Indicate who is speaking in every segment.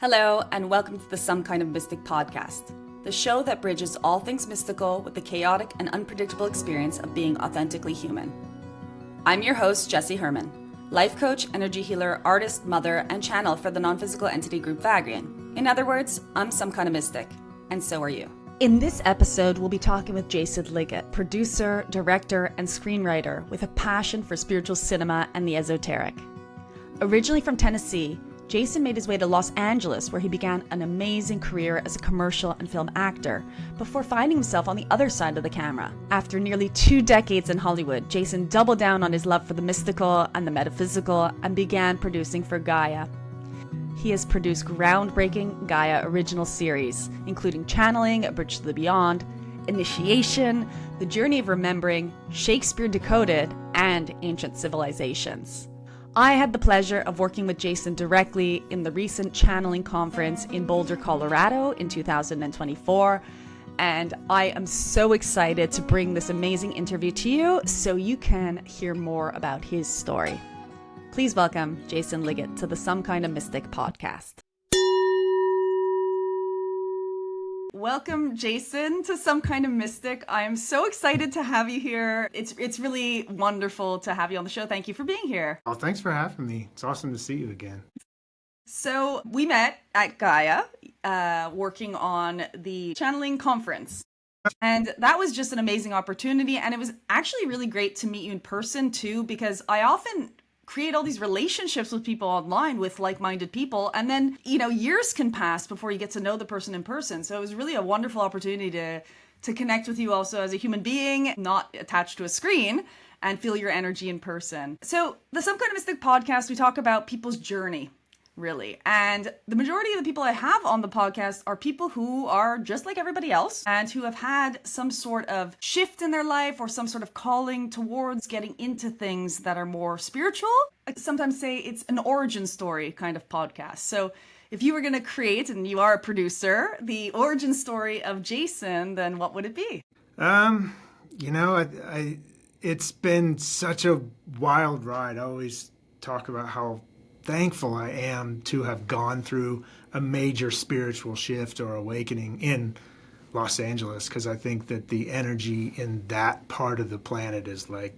Speaker 1: Hello, and welcome to the Some Kind of Mystic podcast, the show that bridges all things mystical with the chaotic and unpredictable experience of being authentically human. I'm your host, Jessie Herman, life coach, energy healer, artist, mother, and channel for the non-physical entity group Vagrian. In other words, I'm some kind of mystic, and so are you. In this episode, we'll be talking with Jason Liggett, producer, director, and screenwriter with a passion for spiritual cinema and the esoteric. Originally from Tennessee, Jason made his way to Los Angeles, where he began an amazing career as a commercial and film actor, before finding himself on the other side of the camera. After nearly 2 decades in Hollywood, Jason doubled down on his love for the mystical and the metaphysical and began producing for Gaia. He has produced groundbreaking Gaia original series, including Channeling, A Bridge to the Beyond, Initiation, The Journey of Remembering, Shakespeare Decoded, and Ancient Civilizations. I had the pleasure of working with Jason directly in the recent channeling conference in Boulder, Colorado in 2024, and I am so excited to bring this amazing interview to you so you can hear more about his story. Please welcome Jason Liggett to the Some Kind of Mystic podcast. Welcome, Jason, to Some Kind of Mystic. I am so excited to have you here. It's really wonderful to have you on the show. Thank you for being here.
Speaker 2: Oh, thanks for having me. It's awesome to see you again.
Speaker 1: So we met at Gaia, working on the channeling conference. And that was just an amazing opportunity. And it was actually really great to meet you in person, too, because I often create all these relationships with people online, with like-minded people, and then years can pass before you get to know the person in person. So it was really a wonderful opportunity to connect with you also as a human being, not attached to a screen, and feel your energy in person. So the Some Kind of Mystic podcast, we talk about people's journey, really. And the majority of the people I have on the podcast are people who are just like everybody else and who have had some sort of shift in their life or some sort of calling towards getting into things that are more spiritual. I sometimes say it's an origin story kind of podcast. So if you were going to create, and you are a producer, the origin story of Jason, then what would it be?
Speaker 2: It's been such a wild ride. I always talk about how thankful I am to have gone through a major spiritual shift or awakening in Los Angeles, because I think that the energy in that part of the planet is I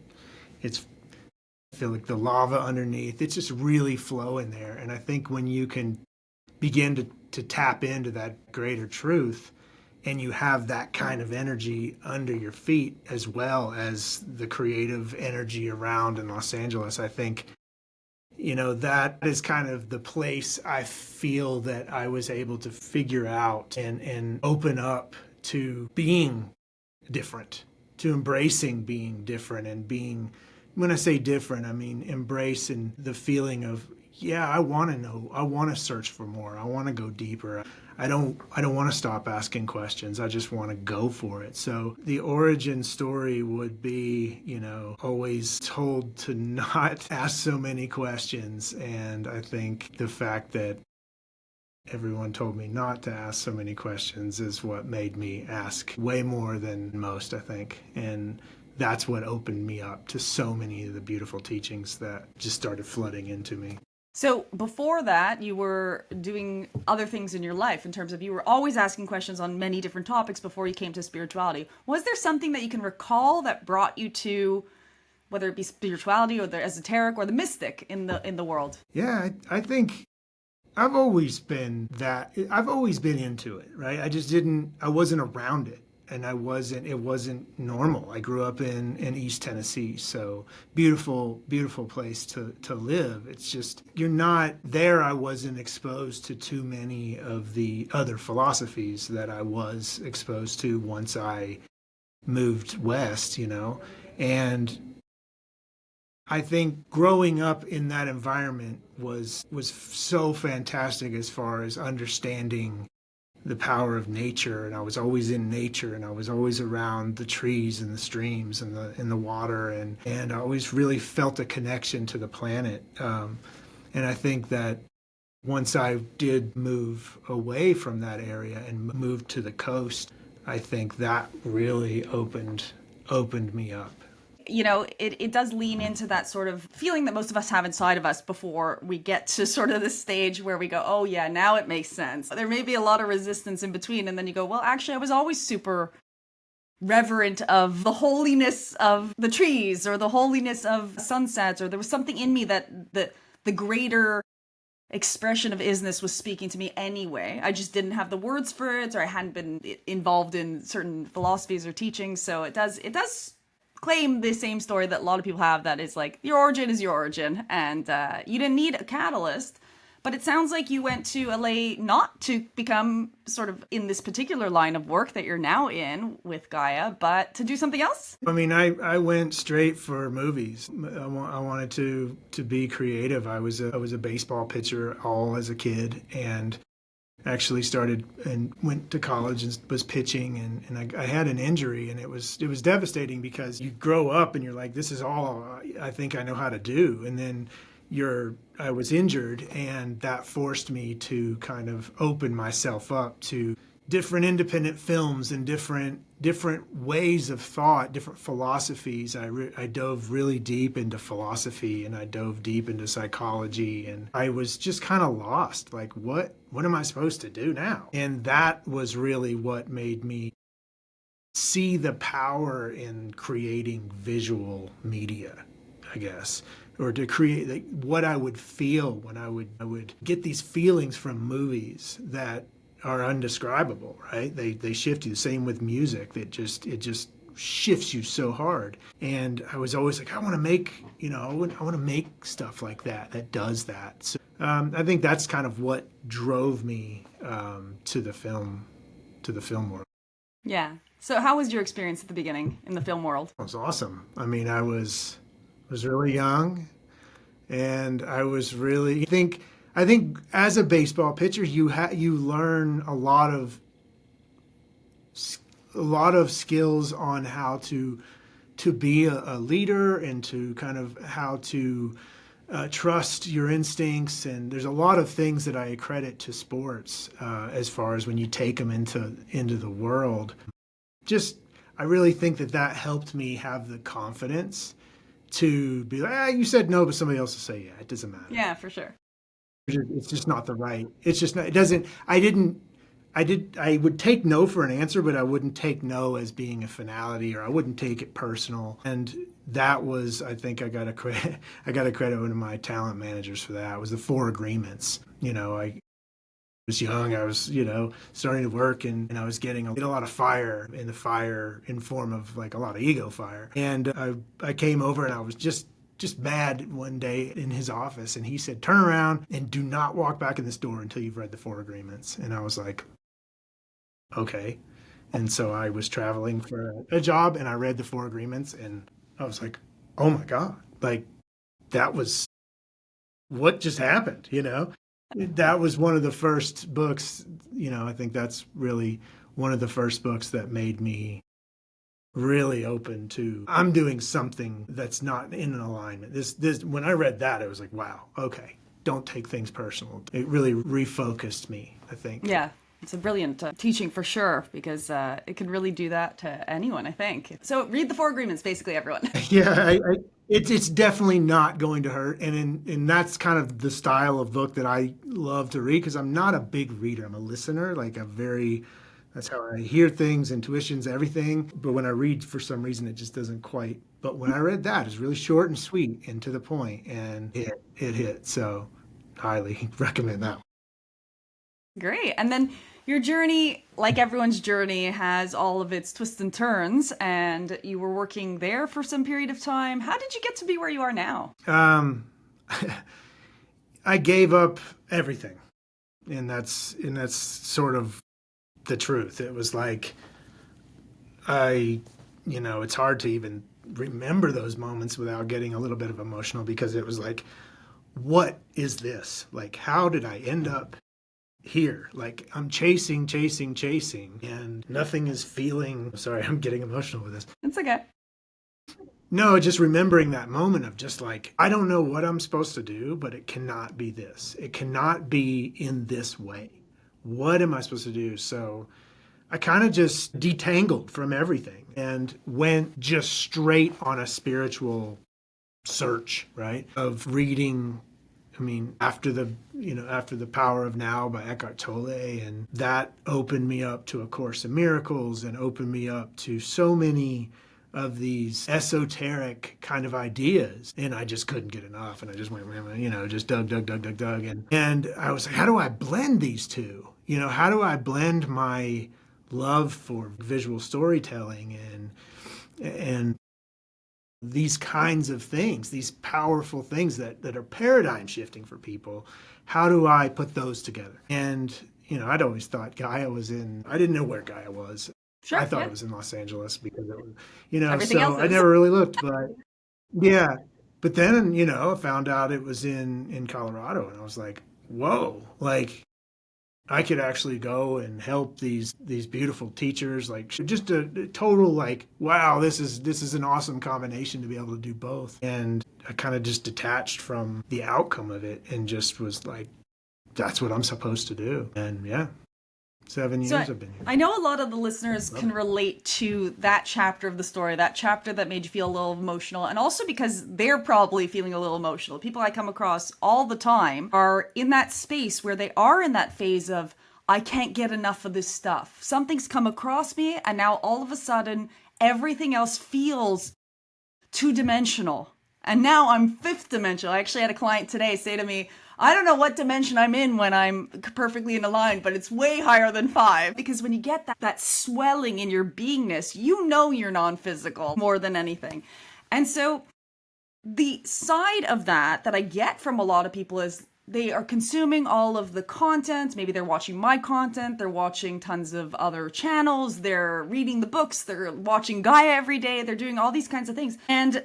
Speaker 2: feel like the lava underneath, it's just really flowing there. And I think when you can begin to tap into that greater truth, and you have that kind of energy under your feet, as well as the creative energy around in Los Angeles, I think that is kind of the place I feel that I was able to figure out and open up to being different, to embracing being different, and being, when I say different, I mean embracing the feeling of, yeah, I want to know, I want to search for more, I want to go deeper. I don't want to stop asking questions. I just want to go for it. So the origin story would be, always told to not ask so many questions. And I think the fact that everyone told me not to ask so many questions is what made me ask way more than most, I think. And that's what opened me up to so many of the beautiful teachings that just started flooding into me.
Speaker 1: So before that, you were doing other things in your life, in terms of you were always asking questions on many different topics before you came to spirituality. Was there something that you can recall that brought you to, whether it be spirituality or the esoteric or the mystic in the world?
Speaker 2: Yeah, I think I've always been into it, right? I wasn't around it. And it wasn't normal. I grew up in East Tennessee, so beautiful, beautiful place to live. It's just, you're not there. I wasn't exposed to too many of the other philosophies that I was exposed to once I moved west, and I think growing up in that environment was so fantastic as far as understanding the power of nature. And I was always in nature, and I was always around the trees and the streams and the water, and I always really felt a connection to the planet. And I think that once I did move away from that area and moved to the coast, I think that really opened me up.
Speaker 1: it does lean into that sort of feeling that most of us have inside of us before we get to sort of the stage where we go, oh yeah, now it makes sense. There may be a lot of resistance in between, and then you go, well, actually, I was always super reverent of the holiness of the trees or the holiness of sunsets, or there was something in me that the greater expression of isness was speaking to me anyway. I just didn't have the words for it, or I hadn't been involved in certain philosophies or teachings. So it does claim the same story that a lot of people have, that is like, your origin is your origin, and you didn't need a catalyst. But it sounds like you went to LA not to become sort of in this particular line of work that you're now in with Gaia, but to do something else?
Speaker 2: I mean, I went straight for movies. I wanted to be creative. I was a baseball pitcher all as a kid, and actually started and went to college and was pitching, and I had an injury, and it was devastating, because you grow up and you're like, this is all I think I know how to do, and then I was injured, and that forced me to kind of open myself up to different independent films and different ways of thought, different philosophies. I dove really deep into philosophy, and I dove deep into psychology, and I was just kind of lost. Like, what am I supposed to do now? And that was really what made me see the power in creating visual media, I guess, or to create like what I would feel when I would get these feelings from movies that are undescribable, right? They shift you. Same with music. It just shifts you so hard. And I was always like, I want to make, I want to make stuff like that does that. So I think that's kind of what drove me to the film world.
Speaker 1: Yeah. So how was your experience at the beginning in the film world?
Speaker 2: It was awesome. I mean, I was really young, and I was really I think as a baseball pitcher, you learn a lot of skills on how to be a leader, and to kind of how to trust your instincts. And there's a lot of things that I credit to sports as far as when you take them into the world. I really think that helped me have the confidence to be like, you said no, but somebody else will say yeah. It doesn't matter.
Speaker 1: Yeah, for sure.
Speaker 2: It's just not the right. It's just not. It doesn't. I would take no for an answer, but I wouldn't take no as being a finality, or I wouldn't take it personal. And that was, I think, I got to credit one of my talent managers for that. It was the 4 agreements. I was young. I was, starting to work, and I was getting a lot of fire in form of like a lot of ego fire. And I came over, and I was just mad one day in his office, and he said, turn around and do not walk back in this door until you've read the 4 agreements. And I was like, okay. And so I was traveling for a job, and I read the 4 agreements, and I was like, oh my God, like that was what just happened, That was one of the first books, I think that's really one of the first books that made me really open to, I'm doing something that's not in an alignment. This when I read that, it was like, wow, okay, don't take things personal. It really refocused me, I think.
Speaker 1: Yeah, it's a brilliant teaching for sure, because it can really do that to anyone, I think. So read the 4 agreements, basically, everyone.
Speaker 2: Yeah, it's definitely not going to hurt, and that's kind of the style of book that I love to read, because I'm not a big reader. I'm a listener, that's how I hear things, intuitions, everything. But when I read, for some reason, it just doesn't quite. But when I read that, it's really short and sweet and to the point, and it hit. So highly recommend that one.
Speaker 1: Great. And then your journey, like everyone's journey, has all of its twists and turns, and you were working there for some period of time. How did you get to be where you are now?
Speaker 2: I gave up everything, and that's sort of the truth. It was like it's hard to even remember those moments without getting a little bit of emotional, because it was like, what is this? Like, how did I end up here? Like, I'm chasing, and nothing is feeling. Sorry, I'm getting emotional with this.
Speaker 1: It's okay.
Speaker 2: No, just remembering that moment of just like, I don't know what I'm supposed to do, but it cannot be this. It cannot be in this way. What am I supposed to do? So I kind of just detangled from everything and went just straight on a spiritual search, right? Of reading, I mean, after the Power of Now by Eckhart Tolle, and that opened me up to A Course in Miracles and opened me up to so many of these esoteric kind of ideas, and I just couldn't get enough, and I just went, just dug, and I was like, how do I blend these two? How do I blend my love for visual storytelling and these kinds of things, these powerful things that are paradigm shifting for people? How do I put those together? And I'd always thought Gaia was I didn't know where Gaia was.
Speaker 1: Sure,
Speaker 2: I thought
Speaker 1: yeah.
Speaker 2: it was in Los Angeles because it was,
Speaker 1: Everything else
Speaker 2: so I
Speaker 1: is.
Speaker 2: never really looked, but yeah. But then, I found out it was in Colorado, and I was like, whoa, like I could actually go and help these beautiful teachers, like just a total like, wow, this is an awesome combination to be able to do both. And I kind of just detached from the outcome of it and just was like, that's what I'm supposed to do. And yeah. 7 years I've been here.
Speaker 1: I know a lot of the listeners can relate to that chapter of the story, that chapter that made you feel a little emotional, and also because they're probably feeling a little emotional. People I come across all the time are in that space where they are in that phase of, I can't get enough of this stuff. Something's come across me, and now all of a sudden, everything else feels two-dimensional. And now I'm fifth dimensional. I actually had a client today say to me, I don't know what dimension I'm in when I'm perfectly in a line, but it's way higher than 5. Because when you get that swelling in your beingness, you're non-physical more than anything. And so the side of that I get from a lot of people is they are consuming all of the content. Maybe they're watching my content. They're watching tons of other channels. They're reading the books. They're watching Gaia every day. They're doing all these kinds of things. And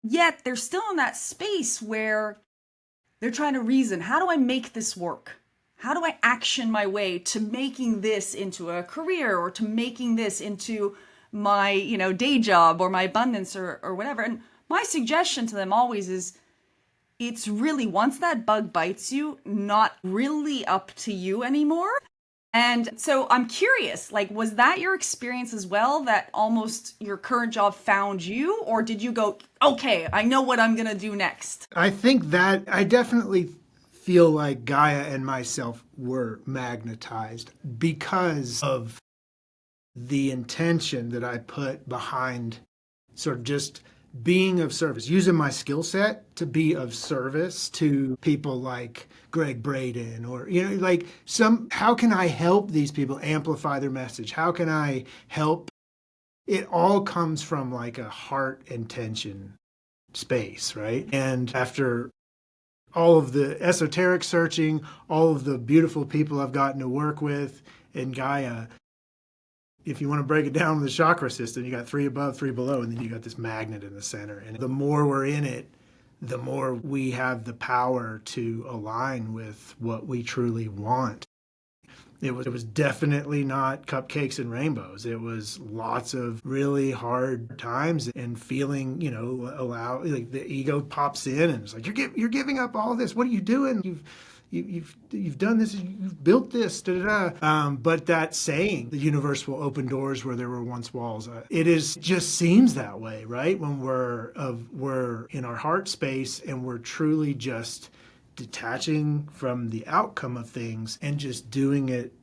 Speaker 1: yet they're still in that space where they're trying to reason, how do I make this work? How do I action my way to making this into a career or to making this into my, day job or my abundance or whatever? And my suggestion to them always is, it's really, once that bug bites you, not really up to you anymore. And so I'm curious, was that your experience as well, that almost your current job found you? Or did you go, okay, I know what I'm going to do next?
Speaker 2: I think that I definitely feel like Gaia and myself were magnetized because of the intention that I put behind sort of just being of service, using my skill set to be of service to people like Greg Braden or, how can I help these people amplify their message? How can I help? It all comes from like a heart intention space, right? And after all of the esoteric searching, all of the beautiful people I've gotten to work with in Gaia, if you want to break it down with the chakra system, you got 3 above, 3 below, and then you got this magnet in the center. And the more we're in it, the more we have the power to align with what we truly want. It was definitely not cupcakes and rainbows. It was lots of really hard times and feeling, like the ego pops in and it's like, you're giving up all this. What are you doing? You've done this, you've built this, but that saying, the universe will open doors where there were once walls, just seems that way, right? When we're in our heart space and we're truly just detaching from the outcome of things and just doing it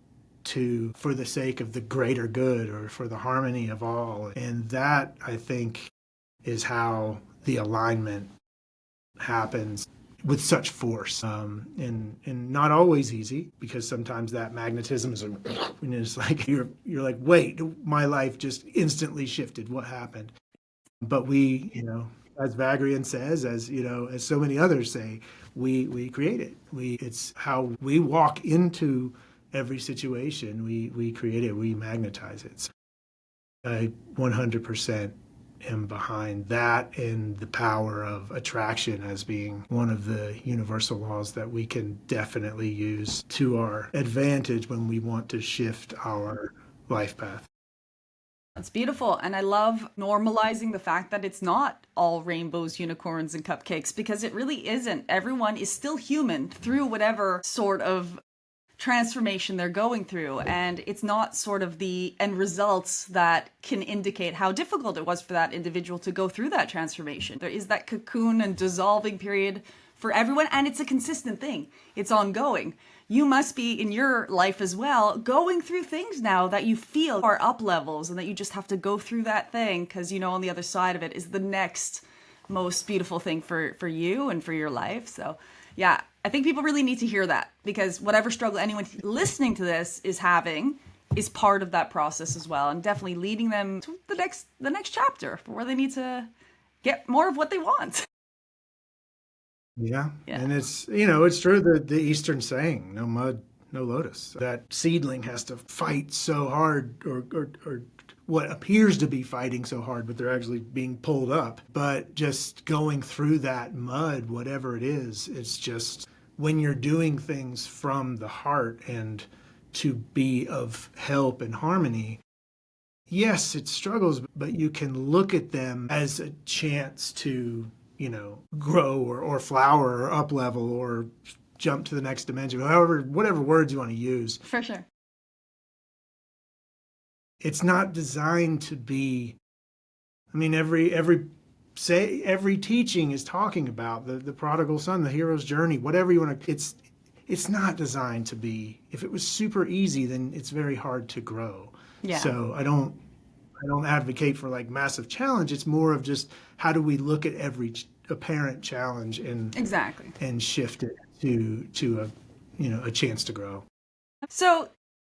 Speaker 2: for the sake of the greater good or for the harmony of all. And that, I think, is how the alignment happens with such force, and not always easy, because sometimes that magnetism is like you're like, wait, my life just instantly shifted. What happened? But we, as Vagrian says, as so many others say, we create it. It's how we walk into every situation. We create it. We magnetize it. So I 100% am behind that and the power of attraction as being one of the universal laws that we can definitely use to our advantage when we want to shift our life path.
Speaker 1: That's beautiful. And I love normalizing the fact that it's not all rainbows, unicorns, and cupcakes, because it really isn't. Everyone is still human through whatever sort of transformation they're going through, and it's not sort of the end results that can indicate how difficult it was for that individual to go through that transformation. There is that cocoon and dissolving period for everyone, and it's a consistent thing. It's ongoing. You must be in your life as well going through things now that you feel are up levels, and that you just have to go through that thing because you know on the other side of it is the next most beautiful thing for you and for your life. So yeah, I think people really need to hear that, because whatever struggle anyone listening to this is having is part of that process as well, and definitely leading them to the next chapter where they need to get more of what they want.
Speaker 2: Yeah. And it's, it's true, the Eastern saying, no mud, no lotus. That seedling has to fight so hard, or what appears to be fighting so hard, but they're actually being pulled up. But just going through that mud, whatever it is, it's just when you're doing things from the heart and to be of help and harmony, yes, it struggles, but you can look at them as a chance to, grow or flower or up level or jump to the next dimension, whatever words you want to use.
Speaker 1: For sure.
Speaker 2: It's not designed to be, every teaching is talking about the prodigal son, the hero's journey, whatever you want to, it's not designed to be. If it was super easy, then it's very hard to grow.
Speaker 1: Yeah.
Speaker 2: So I don't advocate for like massive challenge. It's more of just how do we look at every apparent challenge and
Speaker 1: exactly
Speaker 2: and shift it to a chance to grow.
Speaker 1: So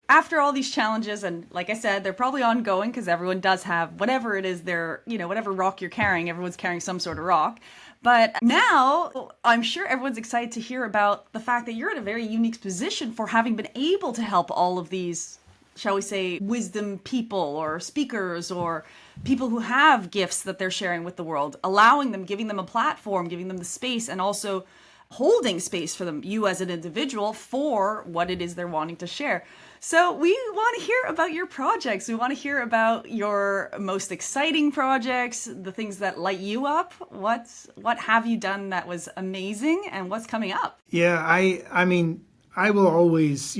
Speaker 1: after all these challenges, and like I said, they're probably ongoing because everyone does have whatever it is whatever rock you're carrying, everyone's carrying some sort of rock. But now I'm sure everyone's excited to hear about the fact that you're in a very unique position for having been able to help all of these, shall we say, wisdom people or speakers or people who have gifts that they're sharing with the world, allowing them, giving them a platform, giving them the space, and also holding space for them, you as an individual, for what it is they're wanting to share. So we want to hear about your projects. We want to hear about your most exciting projects, the things that light you up. What have you done that was amazing, and what's coming up?
Speaker 2: Yeah, I will always,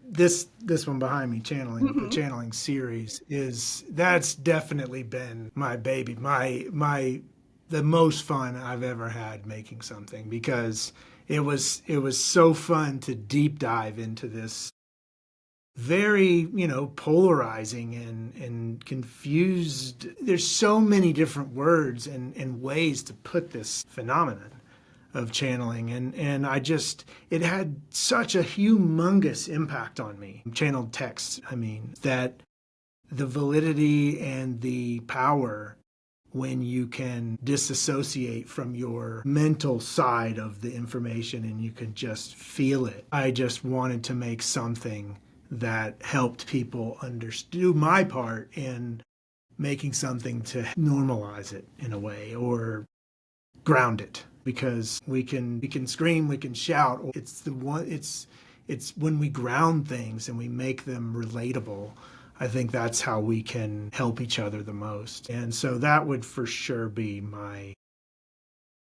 Speaker 2: this one behind me, channeling, the channeling series that's definitely been my baby, the most fun I've ever had making something, because it was so fun to deep dive into this very, polarizing and confused. There's so many different words and ways to put this phenomenon of channeling, and it had such a humongous impact on me. Channeled texts, that the validity and the power when you can disassociate from your mental side of the information and you can just feel it. I just wanted to make something that helped people do my part in making something to normalize it in a way, or ground it, because we can scream, we can shout. It's when we ground things and we make them relatable. I think that's how we can help each other the most. And so that would for sure be my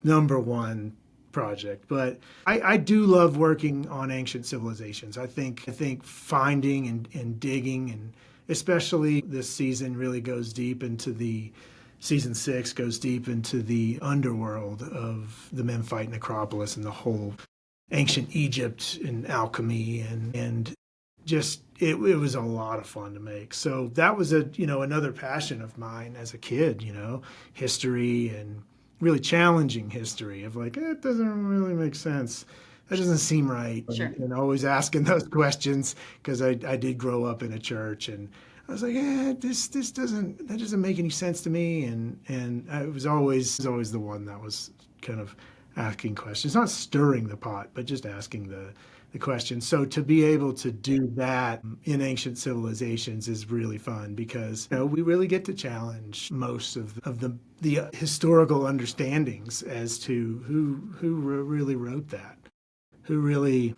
Speaker 2: number one project. But I do love working on ancient civilizations. I think finding and digging, and especially this season really goes deep into Season 6 goes deep into the underworld of the Memphite necropolis and the whole ancient Egypt and alchemy, and just it was a lot of fun to make. So that was another passion of mine as a kid, history, and really challenging history of like, it doesn't really make sense. That doesn't seem right.
Speaker 1: Sure.
Speaker 2: And always asking those questions, because I did grow up in a church, and I was like, that doesn't make any sense to me. And I was always the one that was kind of asking questions, not stirring the pot, but just asking the questions. So to be able to do that in ancient civilizations is really fun, because we really get to challenge most of the historical understandings as to who really wrote that,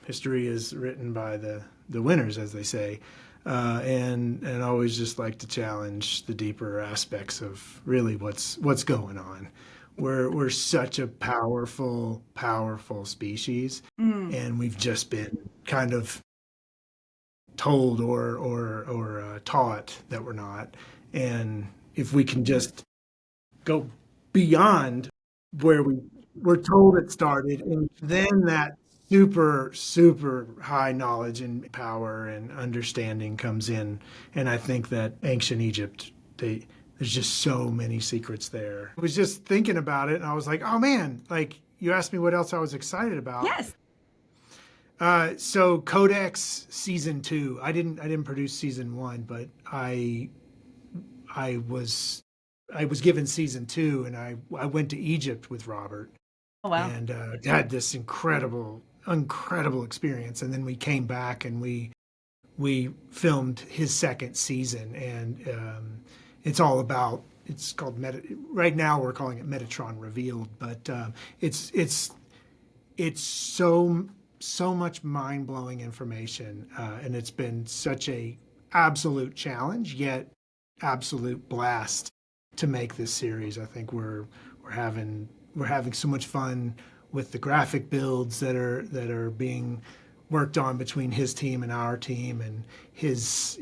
Speaker 2: history is written by the winners, as they say. And always just like to challenge the deeper aspects of really what's going on. We're such a powerful species, and we've just been kind of told or taught that we're not. And if we can just go beyond where we were told it started, and then that super high knowledge and power and understanding comes in. And I think that ancient Egypt, there's just so many secrets there. I was just thinking about it and I was like, oh man, like you asked me what else I was excited about.
Speaker 1: Yes.
Speaker 2: So Codex season 2, I didn't produce season 1, but I was given season 2, and I went to Egypt with Robert.
Speaker 1: Oh, wow.
Speaker 2: And had this incredible experience. And then we came back and we filmed his second season, and it's all about. It's called right now we're calling it Metatron Revealed, but it's so much mind-blowing information, and it's been such a absolute challenge, yet absolute blast to make this series. I think we're having so much fun with the graphic builds that are being worked on between his team and our team, and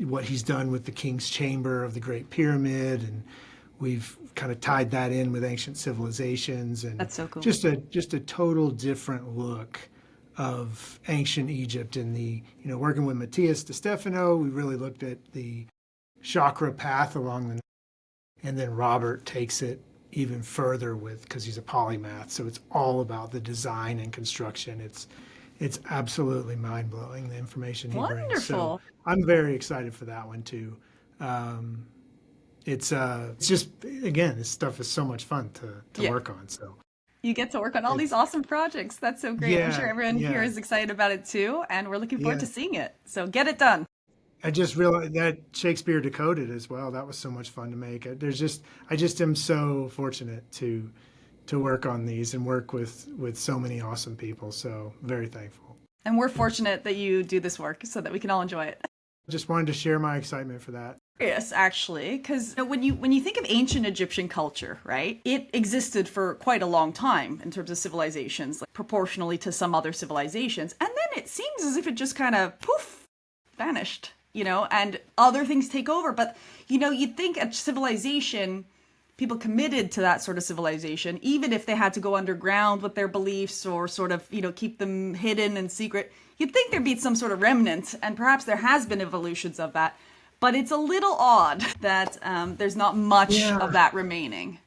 Speaker 2: what he's done with the King's Chamber of the Great Pyramid, and we've kind of tied that in with ancient civilizations, and
Speaker 1: that's so cool.
Speaker 2: Just a total different look of ancient Egypt. And working with Matthias DeStefano, we really looked at the chakra path along the, and then Robert takes it even further because he's a polymath, so it's all about the design and construction. It's absolutely mind-blowing, the information he brings. So I'm very excited for that one too. It's just, again, this stuff is so much fun to work on. So
Speaker 1: you get to work on all these awesome projects. That's so great.
Speaker 2: Yeah,
Speaker 1: I'm sure everyone here is excited about it too, and we're looking forward to seeing it. So get it done.
Speaker 2: I just realized that Shakespeare Decoded as well. That was so much fun to make. I just am so fortunate to work on these and work with so many awesome people. So very thankful.
Speaker 1: And we're fortunate that you do this work so that we can all enjoy it.
Speaker 2: Just wanted to share my excitement for that.
Speaker 1: Yes, actually, because when you think of ancient Egyptian culture, right, it existed for quite a long time in terms of civilizations, like proportionally to some other civilizations, and then it seems as if it just kind of poof, vanished, and other things take over. But you'd think a civilization, people committed to that sort of civilization, even if they had to go underground with their beliefs or sort of keep them hidden and secret, you'd think there'd be some sort of remnant, and perhaps there has been evolutions of that. But it's a little odd that there's not much of that remaining.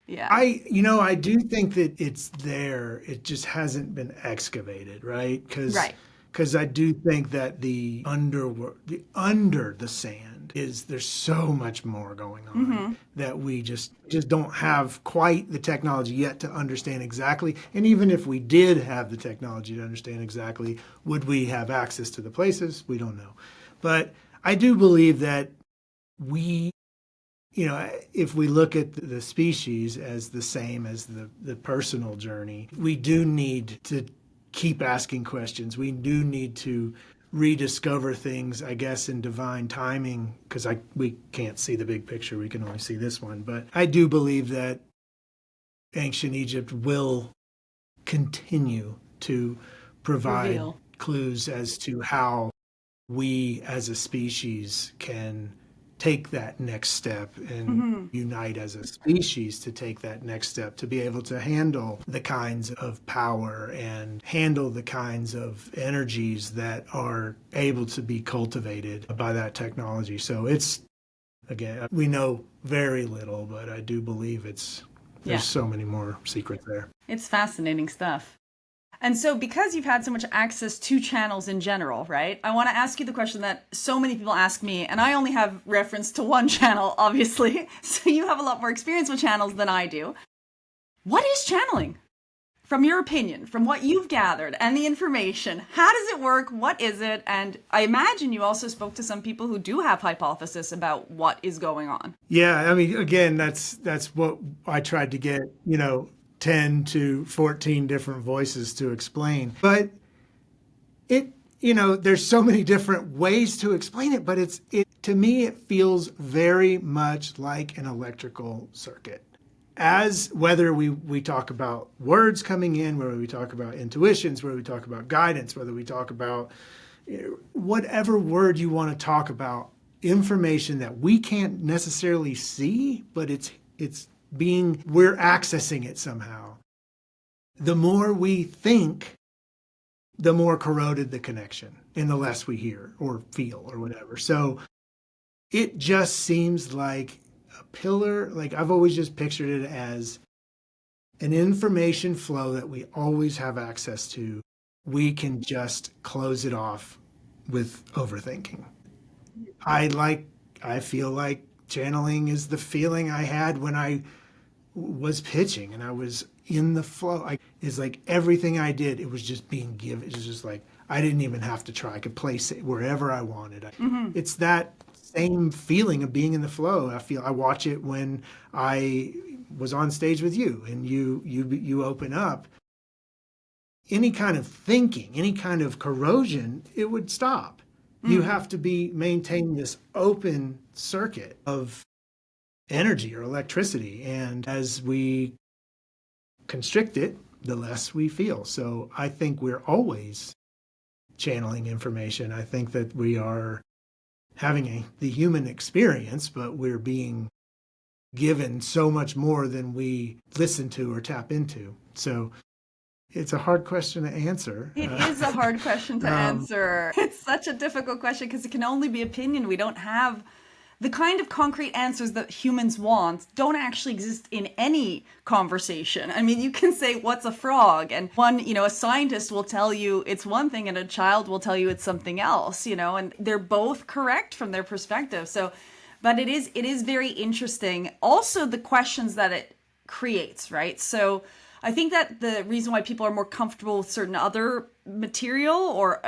Speaker 1: Yeah.
Speaker 2: I do think that it's there. It just hasn't been excavated, right? Because I do think that the under the sand there's so much more going on that we just don't have quite the technology yet to understand exactly. And even if we did have the technology to understand exactly, would we have access to the places? We don't know. But I do believe that if we look at the species as the same as the personal journey, we do need to keep asking questions. We do need to rediscover things, I guess, in divine timing, because we can't see the big picture. We can only see this one. But I do believe that ancient Egypt will continue to provide clues as to how we as a species can take that next step and unite as a species to take that next step, to be able to handle the kinds of power and handle the kinds of energies that are able to be cultivated by that technology. So again, we know very little, but I do believe there's so many more secrets there.
Speaker 1: It's fascinating stuff. And so because you've had so much access to channels in general, right, I want to ask you the question that so many people ask me, and I only have reference to one channel, obviously, so you have a lot more experience with channels than I do. What is channeling? From your opinion, from what you've gathered and the information, how does it work? What is it? And I imagine you also spoke to some people who do have hypothesis about what is going on.
Speaker 2: Yeah, I mean, again, that's what I tried to get, 10 to 14 different voices to explain. But there's so many different ways to explain it, but to me, it feels very much like an electrical circuit. As whether we talk about words coming in, whether we talk about intuitions, whether we talk about guidance, whether we talk about, whatever word you want to talk about, information that we can't necessarily see, but we're accessing it somehow. The more we think, the more corroded the connection and the less we hear or feel or whatever. So it just seems like a pillar. Like I've always just pictured it as an information flow that we always have access to. We can just close it off with overthinking. I feel like channeling is the feeling I had when I was pitching and I was in the flow. It's like everything I did, it was just being given. It was just like I didn't even have to try. I could place it wherever I wanted. It's that same feeling of being in the flow. I watch it when I was on stage with you and you open up. Any kind of thinking, any kind of corrosion, it would stop. You have to maintain this open circuit of energy or electricity. And as we constrict it, the less we feel. So I think we're always channeling information. I think that we are having the human experience, but we're being given so much more than we listen to or tap into. So it's a hard question to answer.
Speaker 1: It is a hard question to answer. It's such a difficult question because it can only be opinion. We don't have the kind of concrete answers that humans want don't actually exist in any conversation. I mean, you can say, what's a frog? And a scientist will tell you it's one thing and a child will tell you it's something else, and they're both correct from their perspective. But it is very interesting. Also, the questions that it creates, right? So I think that the reason why people are more comfortable with certain other material or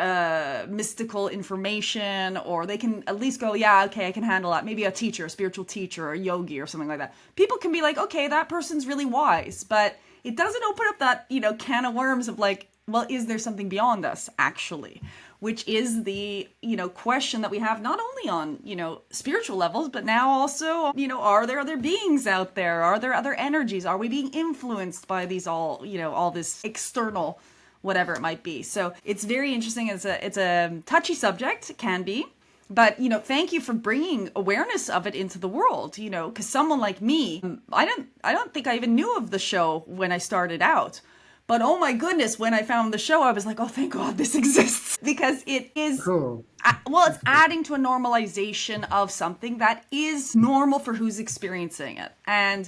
Speaker 1: mystical information, or they can at least go, yeah, okay, I can handle that. Maybe a teacher, a spiritual teacher, or a yogi or something like that. People can be like, okay, that person's really wise, but it doesn't open up that, can of worms of like, well, is there something beyond us actually? Which is the, question that we have not only on, spiritual levels, but now also, are there other beings out there? Are there other energies? Are we being influenced by these all this external, whatever it might be? So it's very interesting. It's a touchy subject, it can be. But, thank you for bringing awareness of it into the world, because someone like me, I don't think I even knew of the show when I started out. But oh my goodness, when I found the show, I was like, oh, thank God this exists. Because it is,
Speaker 2: cool.
Speaker 1: It's adding to a normalization of something that is normal for who's experiencing it. And,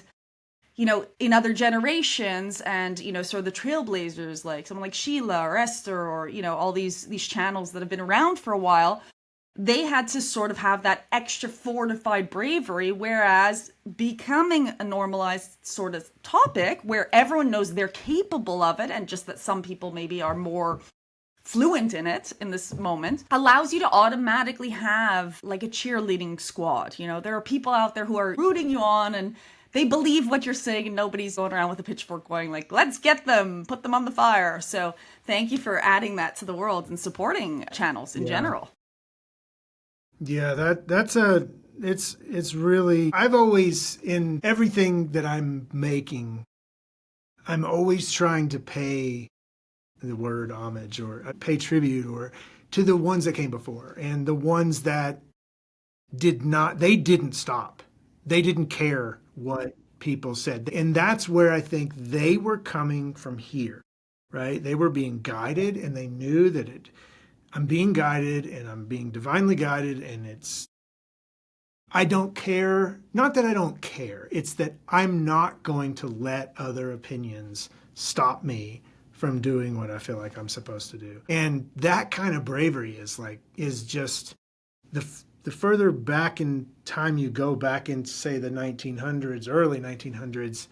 Speaker 1: in other generations and, sort of the trailblazers, like someone like Sheila or Esther or, all these channels that have been around for a while, they had to sort of have that extra fortified bravery, whereas becoming a normalized sort of topic where everyone knows they're capable of it and just that some people maybe are more fluent in it in this moment allows you to automatically have like a cheerleading squad. There are people out there who are rooting you on and they believe what you're saying and nobody's going around with a pitchfork going like, let's get them, put them on the fire. So thank you for adding that to the world and supporting channels in general.
Speaker 2: Yeah, it's really, I've always, in everything that I'm making, I'm always trying to pay the word homage or pay tribute or to the ones that came before and the ones that they didn't stop. They didn't care what people said. And that's where I think they were coming from here, right? They were being guided and they knew that I'm being guided and I'm being divinely guided and I don't care. Not that I don't care. It's that I'm not going to let other opinions stop me from doing what I feel like I'm supposed to do. And that kind of bravery is just the further back in time you go back into, say, the 1900s, early 1900s,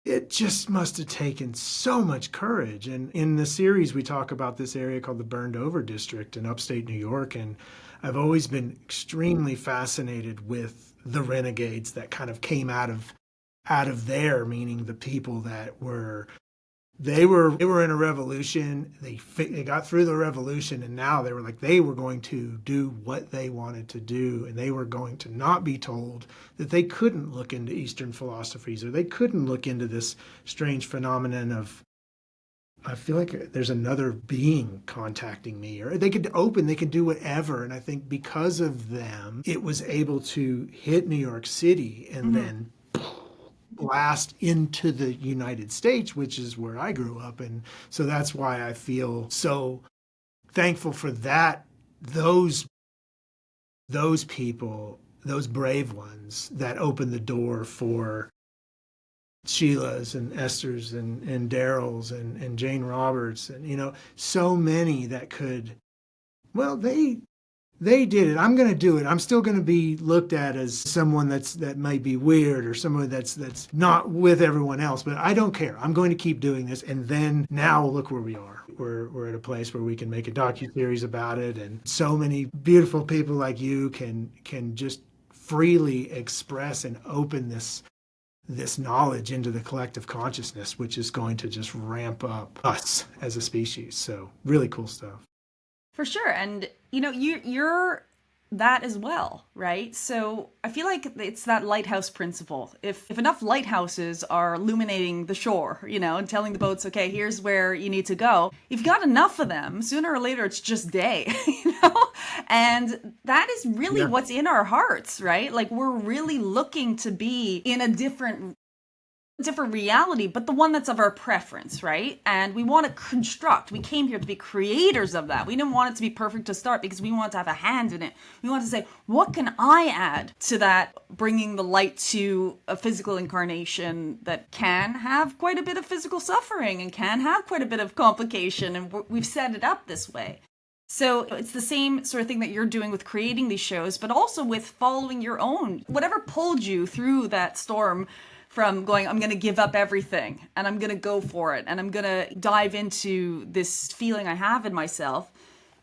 Speaker 2: it just must have taken so much courage. And in the series, we talk about this area called the Burned Over District in upstate New York. And I've always been extremely fascinated with the renegades that kind of came out of there, meaning the people that they were in a revolution. They got through the revolution, and now they were going to do what they wanted to do, and they were going to not be told that they couldn't look into Eastern philosophies or they couldn't look into this strange phenomenon of I feel like there's another being contacting me, or they could do whatever. And I think because of them, it was able to hit New York City and then blast into the United States, which is where I grew up. And so that's why I feel so thankful for that, those people, those brave ones that opened the door for Sheila's and Esther's and Daryl's and Jane Roberts and, so many that could, well, they did it. I'm going to do it. I'm still going to be looked at as someone that might be weird or someone that's not with everyone else, but I don't care. I'm going to keep doing this. And then now look where we are. We're at a place where we can make a docuseries about it, and so many beautiful people like you can just freely express and open this knowledge into the collective consciousness, which is going to just ramp up us as a species. So really cool stuff.
Speaker 1: For sure. And, you're that as well, right? So I feel like it's that lighthouse principle. If enough lighthouses are illuminating the shore, and telling the boats, okay, here's where you need to go. If you've got enough of them, sooner or later, it's just day, And that is really what's in our hearts, right? Like we're really looking to be in a different reality, but the one that's of our preference, right? And we want to construct. We came here to be creators of that. We didn't want it to be perfect to start because we want to have a hand in it. We want to say, what can I add to that, bringing the light to a physical incarnation that can have quite a bit of physical suffering and can have quite a bit of complication, and we've set it up this way. So it's the same sort of thing that you're doing with creating these shows, but also with following your own. Whatever pulled you through that storm from going, I'm going to give up everything and I'm going to go for it and I'm going to dive into this feeling I have in myself.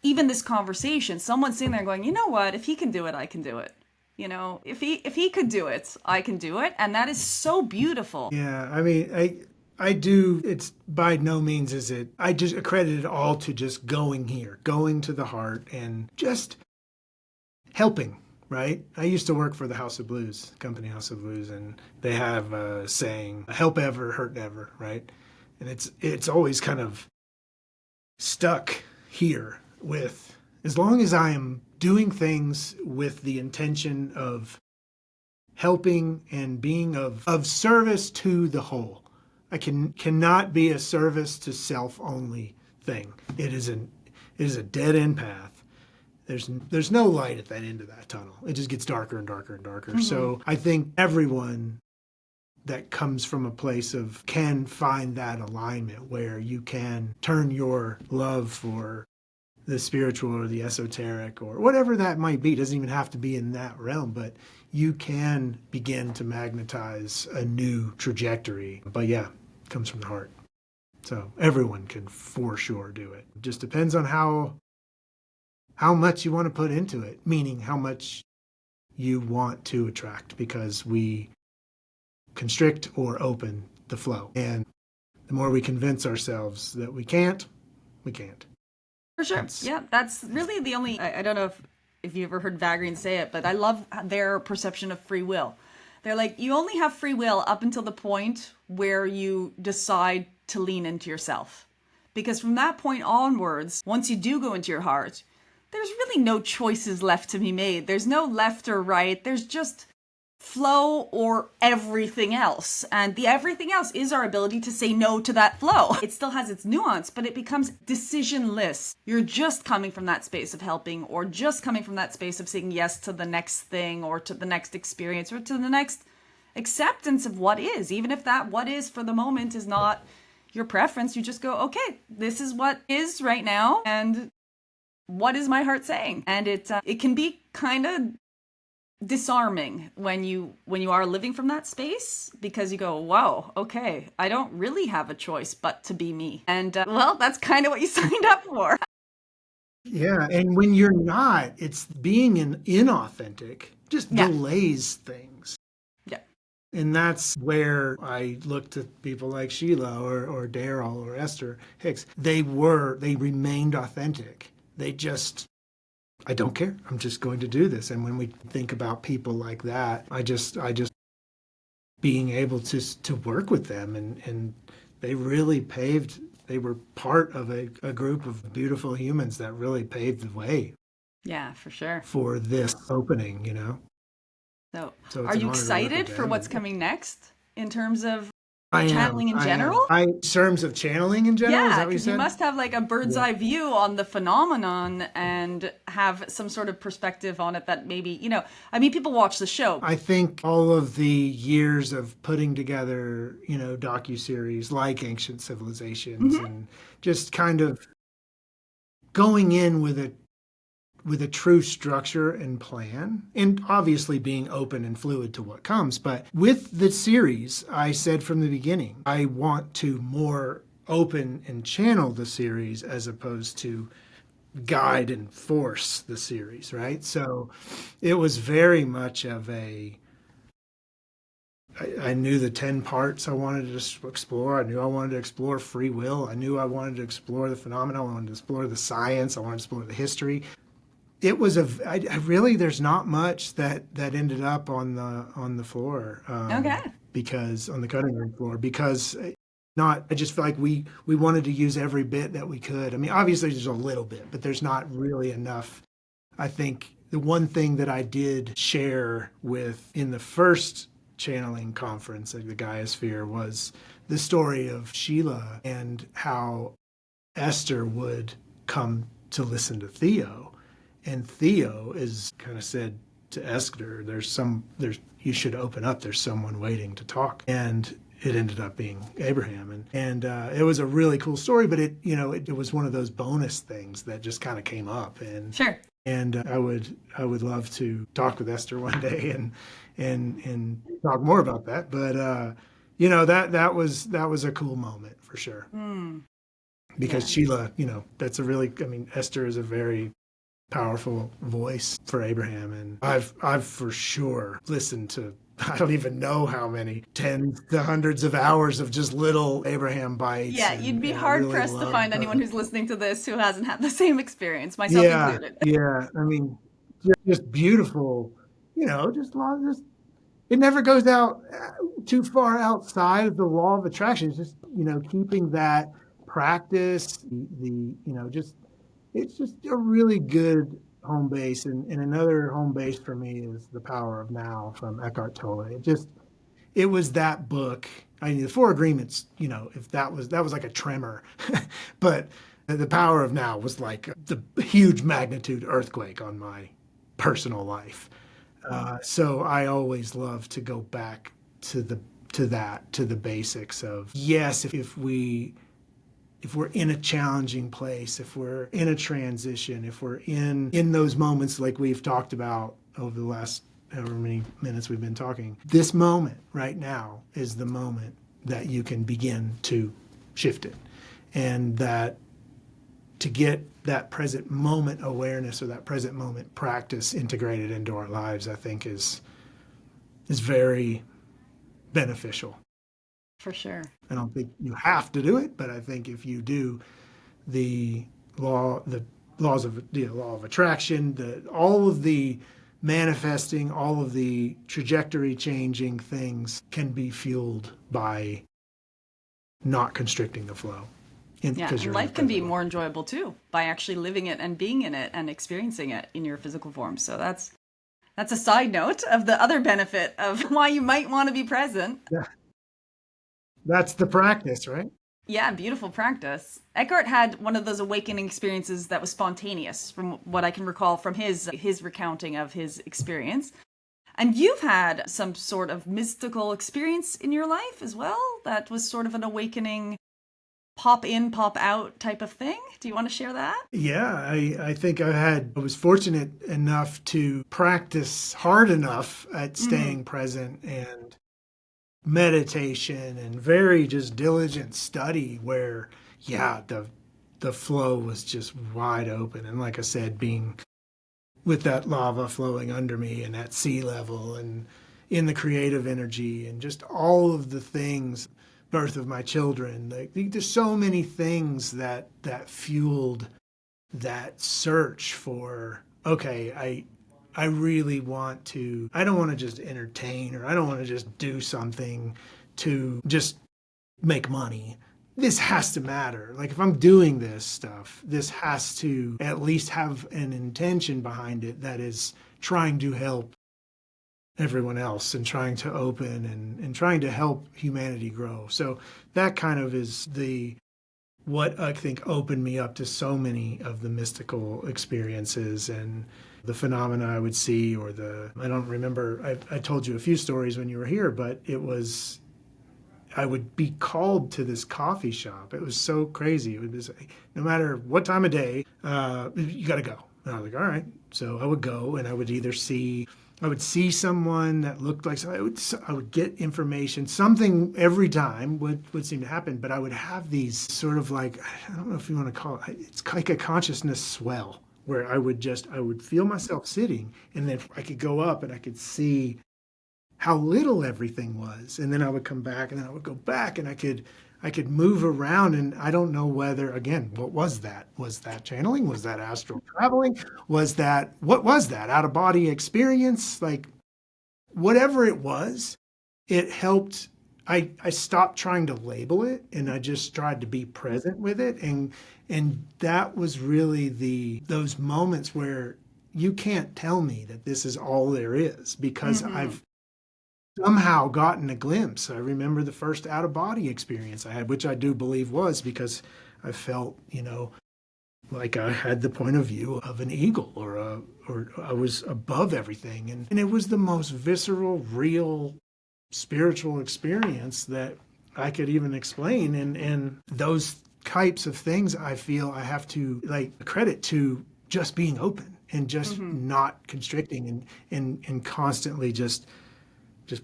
Speaker 1: Even this conversation, someone sitting there going, you know what, if he can do it, I can do it. If he could do it, I can do it. And that is so beautiful.
Speaker 2: Yeah, I mean, I do, it's by no means is it, I just accredit it all to just going to the heart and just helping. Right? I used to work for the House of Blues, company House of Blues, and they have a saying, help ever, hurt never, right? And it's always kind of stuck here with, as long as I am doing things with the intention of helping and being of service to the whole. I cannot be a service to self only thing. It is a dead end path. There's no light at that end of that tunnel. It just gets darker and darker and darker. Mm-hmm. So I think everyone that comes from a place of can find that alignment where you can turn your love for the spiritual or the esoteric or whatever that might be. It doesn't even have to be in that realm, but you can begin to magnetize a new trajectory. But yeah, it comes from the heart. So everyone can for sure do it. It just depends on how much you want to put into it, meaning how much you want to attract, because we constrict or open the flow. And the more we convince ourselves that we can't, we can't.
Speaker 1: For sure. That's really the only, I don't know if you ever heard Vagrian say it, but I love their perception of free will. They're like, you only have free will up until the point where you decide to lean into yourself. Because from that point onwards, once you do go into your heart, there's really no choices left to be made. There's no left or right. There's just flow or everything else. And the everything else is our ability to say no to that flow. It still has its nuance, but it becomes decisionless. You're just coming from that space of helping, or just coming from that space of saying yes to the next thing, or to the next experience, or to the next acceptance of what is. Even if that what is for the moment is not your preference, you just go, okay, this is what is right now. And what is my heart saying? And it can be kind of disarming when you are living from that space, because you go, wow, okay, I don't really have a choice but to be me. And well, that's kind of what you signed up for.
Speaker 2: Yeah, and when you're not, it's being inauthentic just delays things.
Speaker 1: Yeah.
Speaker 2: And that's where I look to people like Sheila or Daryl or Esther Hicks. They remained authentic. They just, I don't care. I'm just going to do this. And when we think about people like that, I just being able to work with them, and they really paved they were part of a group of beautiful humans that really paved the way.
Speaker 1: Yeah, for sure.
Speaker 2: For this opening,
Speaker 1: So,
Speaker 2: So
Speaker 1: are
Speaker 2: it's an
Speaker 1: you
Speaker 2: honor to work
Speaker 1: excited
Speaker 2: with
Speaker 1: for
Speaker 2: them.
Speaker 1: what's coming next in terms of
Speaker 2: I am.
Speaker 1: channeling in general?
Speaker 2: In terms of channeling in general, is
Speaker 1: Yeah,
Speaker 2: that what you
Speaker 1: because you
Speaker 2: said?
Speaker 1: must have like a bird's eye view on the phenomenon and have some sort of perspective on it that maybe, I mean, people watch the show.
Speaker 2: I think all of the years of putting together, docuseries like Ancient Civilizations and just kind of going in with a true structure and plan, and obviously being open and fluid to what comes. But with the series, I said from the beginning, I want to more open and channel the series as opposed to guide and force the series, right? So it was very much of I knew the 10 parts I wanted to explore. I knew I wanted to explore free will. I knew I wanted to explore the phenomena. I wanted to explore the science. I wanted to explore the history. It was I really, there's not much that ended up on the floor.
Speaker 1: Okay.
Speaker 2: Because on the cutting room floor, because I just feel like we wanted to use every bit that we could. I mean, obviously there's a little bit, but there's not really enough. I think the one thing that I did share with in the first channeling conference, like the Gaia Sphere, was the story of Sheila and how Esther would come to listen to Theo. And Theo is kind of said to Esther, you should open up. There's someone waiting to talk. And it ended up being Abraham. And it was a really cool story, but it was one of those bonus things that just kind of came up. And
Speaker 1: Sure.
Speaker 2: And I would love to talk with Esther one day and talk more about that. But that was a cool moment for sure. Because Sheila, that's Esther is a very powerful voice for Abraham, and I've for sure listened to, I don't even know how many, tens to hundreds of hours of just little Abraham bites.
Speaker 1: Yeah, you'd be hard pressed to find anyone who's listening to this who hasn't had the same experience, myself included.
Speaker 2: Yeah, just beautiful, just it never goes out too far outside of the law of attraction. It's just, keeping that practice, it's just a really good home base. And another home base for me is The Power of Now from Eckhart Tolle. It was that book. I mean, the Four Agreements, if that was like a tremor, but The Power of Now was like the huge magnitude earthquake on my personal life. So I always love to go back to the basics of, yes, if we're in a challenging place, if we're in a transition, if we're in those moments like we've talked about over the last however many minutes we've been talking, this moment right now is the moment that you can begin to shift it. And that to get that present moment awareness or that present moment practice integrated into our lives, I think is very beneficial.
Speaker 1: For sure.
Speaker 2: I don't think you have to do it, but I think if you do, the laws of law of attraction, all of the manifesting, all of the trajectory changing things can be fueled by not constricting the flow.
Speaker 1: And life can be more enjoyable too by actually living it and being in it and experiencing it in your physical form. So that's a side note of the other benefit of why you might want to be present.
Speaker 2: Yeah. That's the practice, right?
Speaker 1: Yeah, beautiful practice. Eckhart had one of those awakening experiences that was spontaneous, from what I can recall from his recounting of his experience. And you've had some sort of mystical experience in your life as well that was sort of an awakening, pop in, pop out type of thing. Do you want to share that?
Speaker 2: Yeah, I think I was fortunate enough to practice hard enough at staying present and meditation and very just diligent study where, the flow was just wide open. And like I said, being with that lava flowing under me and at sea level and in the creative energy and just all of the things, birth of my children, there's so many things that fueled that search for, okay, I really want to, I don't want to just entertain, or I don't want to just do something to just make money. this has to matter. Like, if I'm doing this stuff, this has to at least have an intention behind it that is trying to help everyone else and trying to open and trying to help humanity grow. So that kind of is what I think opened me up to so many of the mystical experiences and the phenomena I would see, I don't remember, I told you a few stories when you were here, but I would be called to this coffee shop. It was so crazy. It was no matter what time of day, you got to go. And I was like, all right. So I would go, and I would see someone that looked like I would get information. Something every time would seem to happen, but I would have these sort of like, I don't know if you want to call it, it's like a consciousness swell where I would feel myself sitting, and then I could go up and I could see how little everything was. And then I would come back, and then I would go back, and I could move around. And I don't know whether, again, what was that? Was that channeling? Was that astral traveling? What was that? Out of body experience? Like, whatever it was, it helped. I stopped trying to label it, and I just tried to be present with it. And that was really those moments where you can't tell me that this is all there is, because I've somehow gotten a glimpse. I remember the first out-of-body experience I had, which I do believe was because I felt, like I had the point of view of an eagle, or I was above everything. And it was the most visceral, real, spiritual experience that I could even explain. And those types of things, I feel I have to credit to just being open and just not constricting and constantly just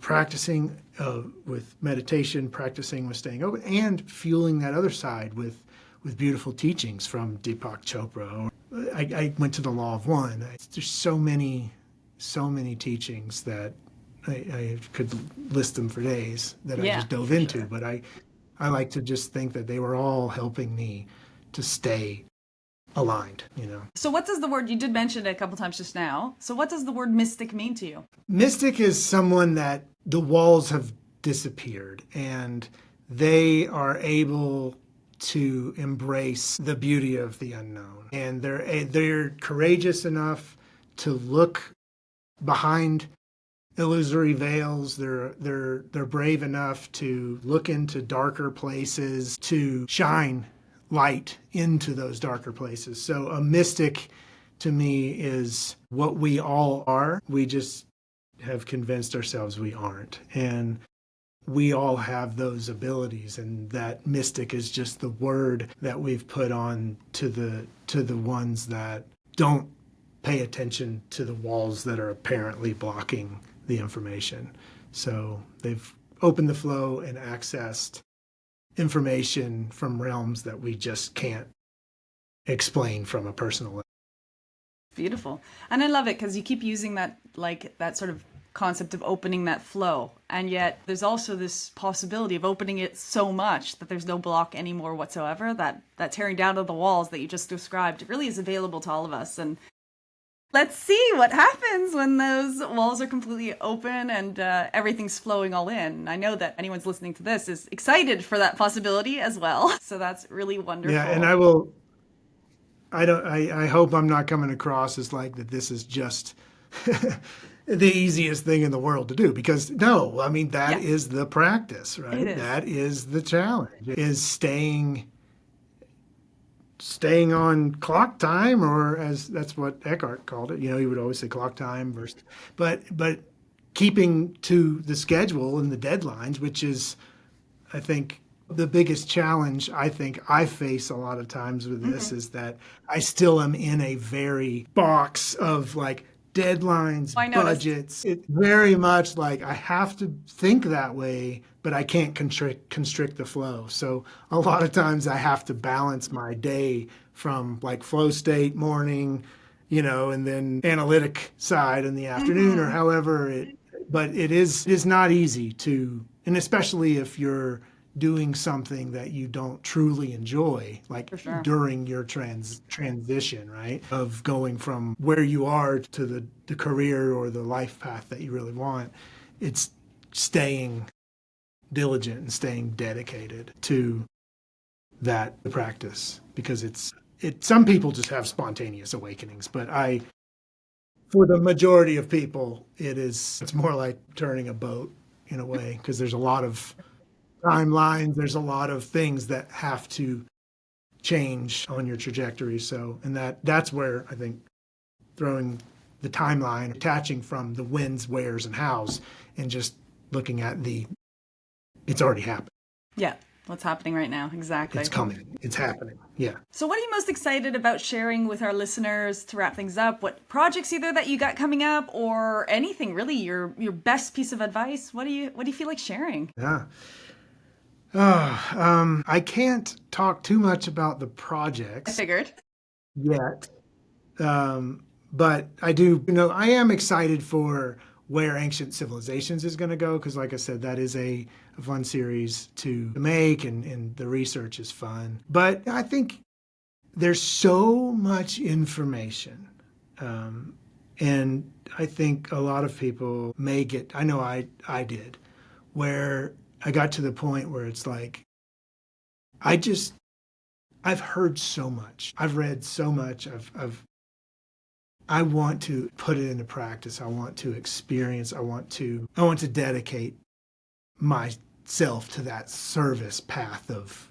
Speaker 2: practicing with meditation, practicing with staying open, and fueling that other side with beautiful teachings from Deepak Chopra. I went to the Law of One. There's so many teachings that I could list them for days that I just dove into. Sure. But I like to just think that they were all helping me to stay aligned,
Speaker 1: So what does you did mention it a couple times just now, so what does the word mystic mean to you?
Speaker 2: Mystic is someone that the walls have disappeared and they are able to embrace the beauty of the unknown. And they're courageous enough to look behind illusory veils. They're brave enough to look into darker places, to shine light into those darker places. So a mystic to me is what we all are. We just have convinced ourselves we aren't. And we all have those abilities, and that mystic is just the word that we've put on to the ones that don't pay attention to the walls that are apparently blocking the information. So they've opened the flow and accessed information from realms that we just can't explain from a personal level.
Speaker 1: Beautiful. And I love it because you keep using that sort of concept of opening that flow, and yet there's also this possibility of opening it so much that there's no block anymore whatsoever, that tearing down of the walls that you just described really is available to all of us. And let's see what happens when those walls are completely open and everything's flowing all in. I know that anyone's listening to this is excited for that possibility as well. So that's really wonderful.
Speaker 2: Yeah, and I hope I'm not coming across as like that this is just the easiest thing in the world to do, because no, I mean, that is the practice, right? That is the challenge, is staying on clock time, or that's what Eckhart called it. He would always say clock time versus, but keeping to the schedule and the deadlines, which is, I think, the biggest challenge I think I face a lot of times with this, is that I still am in a very box of like deadlines, budgets. It's very much like I have to think that way, but I can't constrict the flow. So a lot of times I have to balance my day from like flow state morning, and then analytic side in the afternoon, or however but it is not easy to, and especially if you're doing something that you don't truly enjoy, like during your transition, right? Of going from where you are to the career or the life path that you really want. It's staying diligent and staying dedicated to that practice, because some people just have spontaneous awakenings, but for the majority of people, it's more like turning a boat in a way, because there's a lot of timelines, there's a lot of things that have to change on your trajectory. So, and that's where I think throwing the timeline, attaching from the whens, wheres, and hows, and just looking at it's already happened.
Speaker 1: Yeah. What's happening right now. Exactly.
Speaker 2: It's coming. It's happening. Yeah.
Speaker 1: So what are you most excited about sharing with our listeners to wrap things up? What projects either that you got coming up, or anything really, your best piece of advice? What do you feel like sharing?
Speaker 2: Yeah. I can't talk too much about the projects.
Speaker 1: I figured.
Speaker 2: Yet. But I do, I am excited for where Ancient Civilizations is going to go, because like I said, that is a fun series to make, and the research is fun. But I think there's so much information. And I think a lot of people I know I did, where I got to the point where it's like, I've heard so much. I've read so much. I want to put it into practice. I want to experience. I want to dedicate myself to that service path of,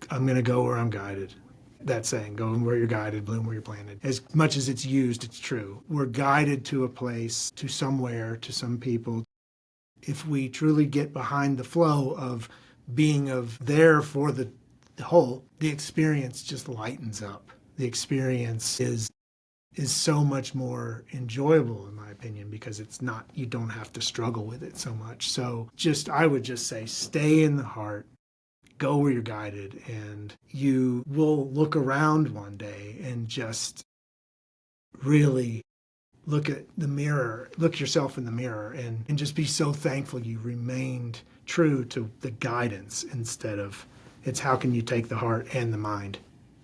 Speaker 2: I'm going to go where I'm guided. That saying, go where you're guided, bloom where you're planted. As much as it's used, it's true. We're guided to a place, to somewhere, to some people. If we truly get behind the flow of being there for the whole, the experience just lightens up. The experience is so much more enjoyable, in my opinion, because you don't have to struggle with it so much. So I would just say, stay in the heart, go where you're guided, and you will look around one day and just really look yourself in the mirror, and just be so thankful you remained true to the guidance, instead of, it's how can you take the heart and the mind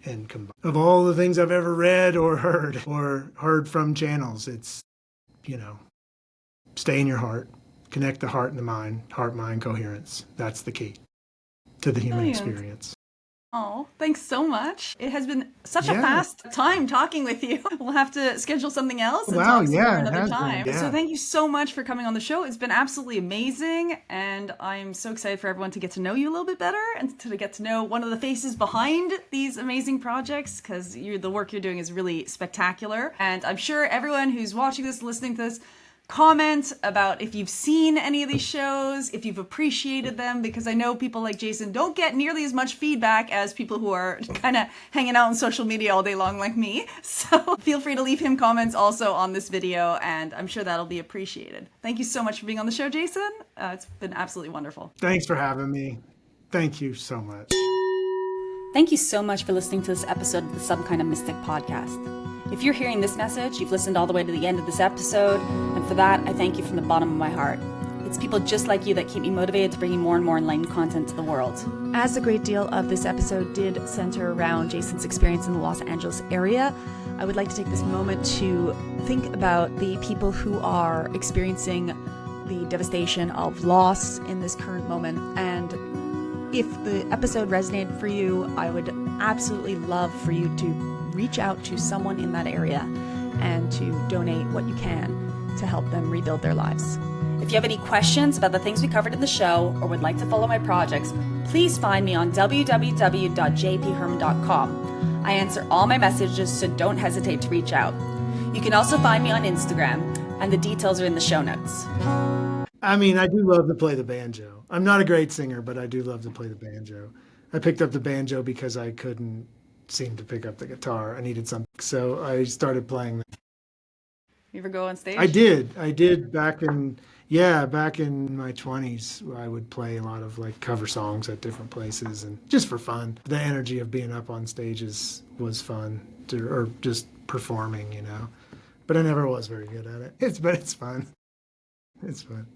Speaker 2: and combine. Of all the things I've ever read or heard from channels, it's, stay in your heart, connect the heart and the mind, heart-mind coherence. That's the key to the human experience.
Speaker 1: Oh, thanks so much. It has been such a fast time talking with you. We'll have to schedule something else and talk some more another time. So thank you so much for coming on the show. It's been absolutely amazing, and I'm so excited for everyone to get to know you a little bit better, and to get to know one of the faces behind these amazing projects, because the work you're doing is really spectacular. And I'm sure everyone who's watching this, listening to this, comment about if you've seen any of these shows, if you've appreciated them, because I know people like Jason don't get nearly as much feedback as people who are kind of hanging out on social media all day long like me. So feel free to leave him comments also on this video, and I'm sure that'll be appreciated. Thank you so much for being on the show, Jason. It's been absolutely wonderful.
Speaker 2: Thanks for having me. Thank you so much.
Speaker 1: Thank you so much for listening to this episode of the Some Kind of Mystic podcast. If you're hearing this message, you've listened all the way to the end of this episode, and for that, I thank you from the bottom of my heart. It's people just like you that keep me motivated to bring you more and more enlightened content to the world. As a great deal of this episode did center around Jason's experience in the Los Angeles area, I would like to take this moment to think about the people who are experiencing the devastation of loss in this current moment. And if the episode resonated for you, I would absolutely love for you to reach out to someone in that area and to donate what you can to help them rebuild their lives. If you have any questions about the things we covered in the show, or would like to follow my projects, please find me on www.jpherman.com. I answer all my messages, so don't hesitate to reach out. You can also find me on Instagram, and the details are in the show notes.
Speaker 2: I mean, I do love to play the banjo. I'm not a great singer, but I do love to play the banjo. I picked up the banjo because I couldn't seem to pick up the guitar. I needed something, so I started playing that.
Speaker 1: You ever go on stage?
Speaker 2: I did back in my 20s. I would play a lot of cover songs at different places, and just for fun. The energy of being up on stages was fun, or just performing, But I never was very good at it. But it's fun. It's fun.